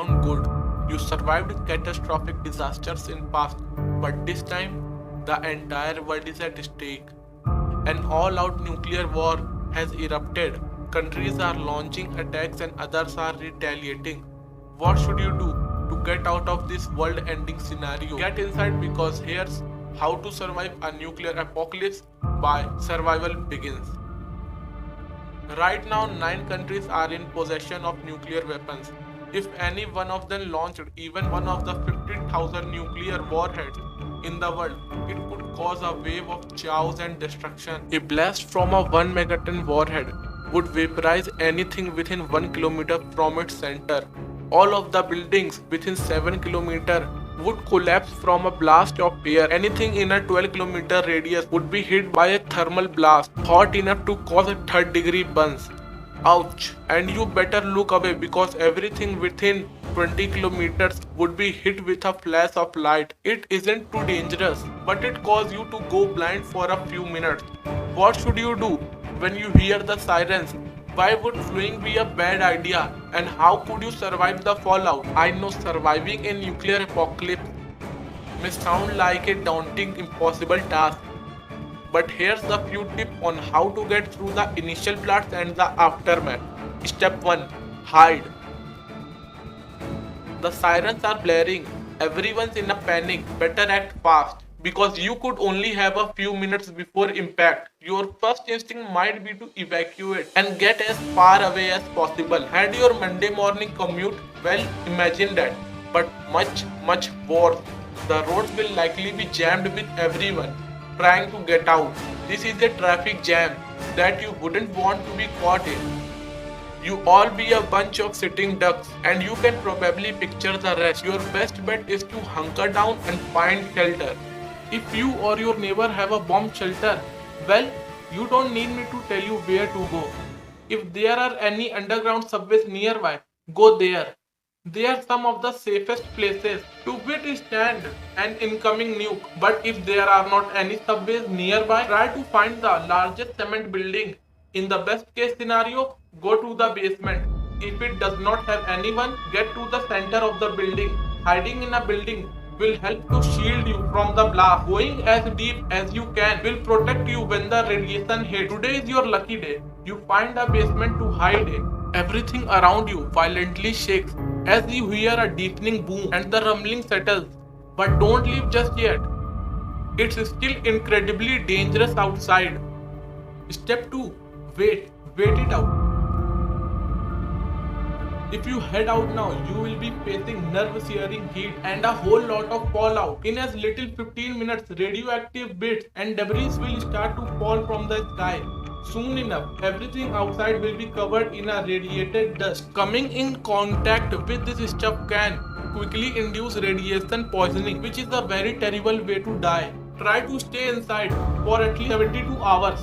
sound good. You survived catastrophic disasters in past, but this time the entire world is at stake. An all-out nuclear war has erupted. Countries are launching attacks and others are retaliating. What should you do to get out of this world-ending scenario? Get inside because here's how to survive a nuclear apocalypse by Survival Begins. Right now, 9 countries are in possession of nuclear weapons. If any one of them launched even one of the 50,000 nuclear warheads in the world, it could cause a wave of chaos and destruction. A blast from a 1 megaton warhead would vaporize anything within 1 kilometer from its center. All of the buildings within 7 kilometers would collapse from a blast of air. Anything in a 12-kilometer radius would be hit by a thermal blast hot enough to cause a third-degree burns. Ouch! And you better look away because everything within 20 kilometers would be hit with a flash of light. It isn't too dangerous, but it causes you to go blind for a few minutes. What should you do when you hear the sirens? Why would fleeing be a bad idea? And how could you survive the fallout? I know surviving a nuclear apocalypse may sound like a daunting, impossible task. But here's the few tips on how to get through the initial blast and the aftermath. Step 1. Hide. The sirens are blaring. Everyone's in a panic. Better act fast. Because you could only have a few minutes before impact. Your first instinct might be to evacuate and get as far away as possible. Had your Monday morning commute? Well, imagine that. But much worse. The roads will likely be jammed with everyone trying to get out. This is a traffic jam that you wouldn't want to be caught in. You all be a bunch of sitting ducks and you can probably picture the rest. Your best bet is to hunker down and find shelter. If you or your neighbor have a bomb shelter, well, you don't need me to tell you where to go. If there are any underground subways nearby, go there. They are some of the safest places to withstand an incoming nuke. But if there are not any subways nearby, try to find the largest cement building. In the best case scenario, go to the basement. If it does not have anyone, get to the center of the building. Hiding in a building will help to shield you from the blast. Going as deep as you can will protect you when the radiation hits. Today is your lucky day. You find a basement to hide in. Everything around you violently shakes as you hear a deepening boom and the rumbling settles. But don't leave just yet. It's still incredibly dangerous outside. Step 2. Wait it out. If you head out now, you will be facing nerve-searing heat and a whole lot of fallout. In as little 15 minutes, radioactive bits and debris will start to fall from the sky. Soon enough, everything outside will be covered in a radiated dust. Coming in contact with this stuff can quickly induce radiation poisoning, which is a very terrible way to die. Try to stay inside for at least 72 hours.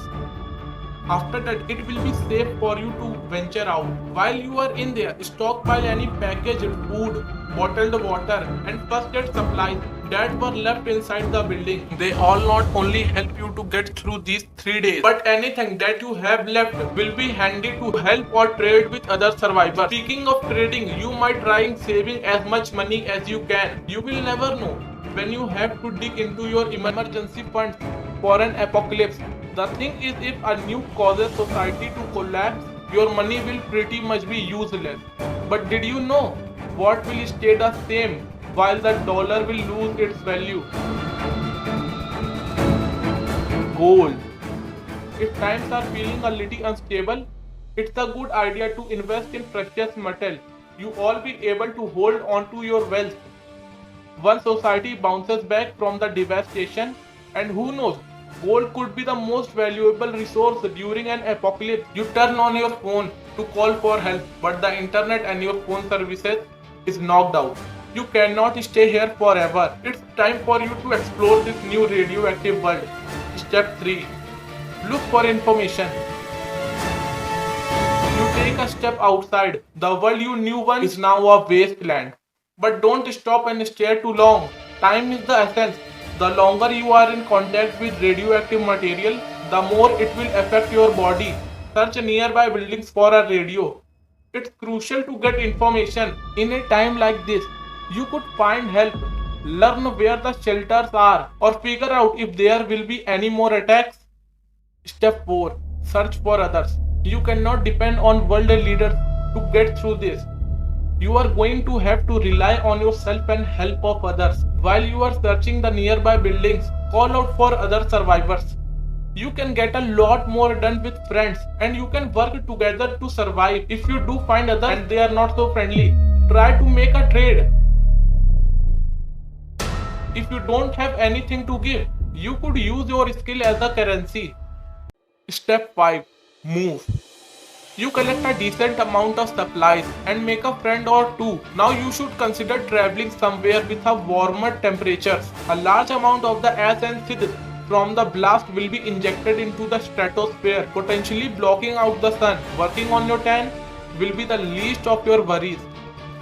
After that, it will be safe for you to venture out. While you are in there, stockpile any packaged food, bottled water, and first aid supplies that were left inside the building. They all not only help you to get through these 3 days, but anything that you have left will be handy to help or trade with other survivors. Speaking of trading, you might try saving as much money as you can. You will never know when you have to dig into your emergency funds for an apocalypse. The thing is, if a nuke causes society to collapse, your money will pretty much be useless. But did you know what will stay the same while the dollar will lose its value? Gold. If times are feeling a little unstable, it's a good idea to invest in precious metal. You all be able to hold on to your wealth. Once society bounces back from the devastation, and who knows, gold could be the most valuable resource during an apocalypse. You turn on your phone to call for help, but the internet and your phone services is knocked out. You cannot stay here forever. It's time for you to explore this new radioactive world. Step 3. Look for information. You take a step outside. The world you knew once is now a wasteland. But don't stop and stare too long. Time is the essence. The longer you are in contact with radioactive material, the more it will affect your body. Search nearby buildings for a radio. It's crucial to get information in a time like this. You could find help, learn where the shelters are, or figure out if there will be any more attacks. Step 4. Search for others. You cannot depend on world leaders to get through this. You are going to have to rely on yourself and help of others. While you are searching the nearby buildings, call out for other survivors. You can get a lot more done with friends and you can work together to survive. If you do find others and they are not so friendly, try to make a trade. If you don't have anything to give, you could use your skill as a currency. Step 5. Move. You collect a decent amount of supplies and make a friend or two. Now you should consider traveling somewhere with a warmer temperatures. A large amount of the ash and acid from the blast will be injected into the stratosphere, potentially blocking out the sun. Working on your tan will be the least of your worries.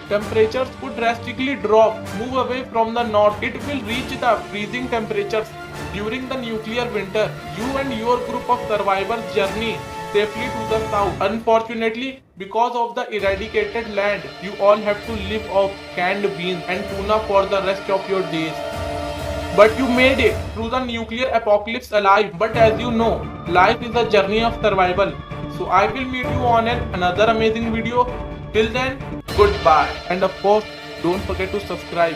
Temperatures could drastically drop. Move away from the north. It will reach the freezing temperatures during the nuclear winter. You and your group of survivors journey safely to the south. Unfortunately, because of the eradicated land, you all have to live off canned beans and tuna for the rest of your days. But you made it through the nuclear apocalypse alive. But as you know, life is a journey of survival. So I will meet you on another amazing video. Till then, goodbye. And of course, don't forget to subscribe.